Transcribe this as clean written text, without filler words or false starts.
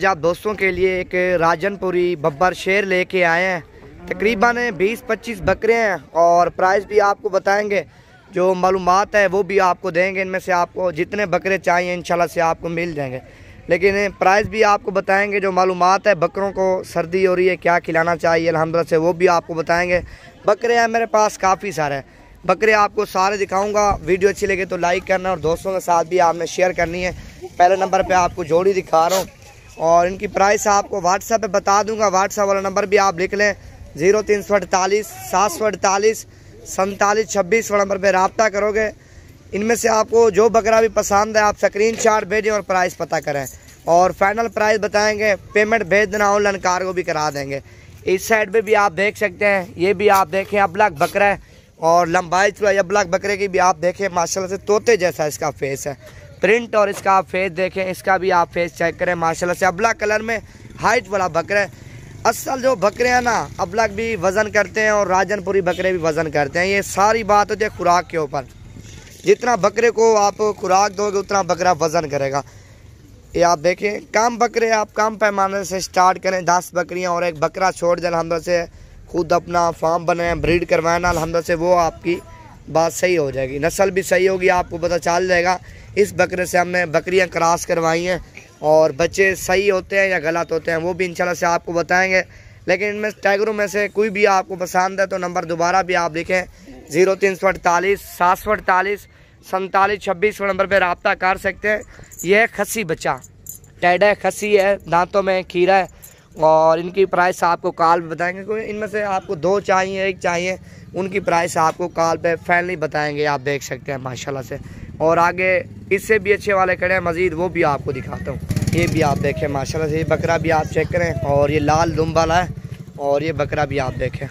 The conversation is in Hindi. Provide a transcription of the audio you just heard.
आप दोस्तों के लिए एक राजनपुरी बब्बर शेर लेके आए हैं। तकरीबन 20-25 बकरे हैं और प्राइस भी आपको बताएंगे, जो मालूमात है वो भी आपको देंगे। इनमें से आपको जितने बकरे चाहिए इंशाल्लाह से आपको मिल जाएंगे, लेकिन प्राइस भी आपको बताएंगे। जो मालूमात है बकरों को सर्दी हो रही है क्या खिलाना चाहिए अल्हम्दुलिल्लाह से वो भी आपको बताएंगे। बकरे हैं मेरे पास काफ़ी सारे बकरे, आपको सारे दिखाऊंगा। वीडियो अच्छी लगे तो लाइक करना और दोस्तों के साथ भी आपने शेयर करनी है। पहले नंबर पे आपको जोड़ी दिखा रहा हूँ और इनकी प्राइस आपको व्हाट्सएप पे बता दूंगा। व्हाट्सएप वाला नंबर भी आप लिख लें 0348 748 4726 वाला नंबर पे रब्ता करोगे। इनमें से आपको जो बकरा भी पसंद है आप स्क्रीनशॉट भेजें और प्राइस पता करें और फाइनल प्राइस बताएंगे। पेमेंट भेज देना, ऑनलाइन कार्गो भी करा देंगे। इस साइड पे भी आप देख सकते हैं, ये भी आप देखें अबलग बकरा है और लंबाई चौड़ाई अबलग बकरे की भी आप देखें माशाल्लाह से तोते जैसा इसका फेस है। प्रिंट और इसका आप फेस देखें, इसका भी आप फेस चेक करें माशाल्लाह से। अबलग कलर में हाइट वाला बकरा है। असल जो बकरे हैं ना अबलग भी वज़न करते हैं और राजनपुरी बकरे भी वज़न करते हैं। ये सारी बात होती है खुराक के ऊपर। जितना बकरे को आप खुराक दोगे उतना बकरा वज़न करेगा। ये आप देखें कम बकरे आप कम पैमाने से स्टार्ट करें, 10 बकरियां और एक बकरा छोड़ दें अल्हम्दुलिल्लाह से। खुद अपना फार्म बनाए ब्रीड करवाए ना अल्हम्दुलिल्लाह से, वो आपकी बात सही हो जाएगी, नस्ल भी सही होगी, आपको पता चल जाएगा। इस बकरे से हमने बकरियां क्रॉस करवाई हैं और बच्चे सही होते हैं या गलत होते हैं वो भी इंशाल्लाह से आपको बताएंगे। लेकिन इनमें टाइगरों में से कोई भी आपको पसंद है तो नंबर दोबारा भी आप लिखें 0348 748 4726 नंबर पे रब्ता कर सकते हैं। यह खस्सी बच्चा टैड है, खस्सी है, दांतों में खीरा है और इनकी प्राइस आपको कॉल पे बताएंगे। कोई इनमें से आपको 2 चाहिए 1 चाहिए, उनकी प्राइस आपको कॉल पे फाइनली बताएंगे। आप देख सकते हैं माशाल्लाह से। और आगे इससे भी अच्छे वाले खड़े हैं मज़ीद, वो भी आपको दिखाता हूँ। ये भी आप देखें माशाल्लाह से, ये बकरा भी आप चेक करें और ये लाल दुम वाला है और ये बकरा भी आप देखें।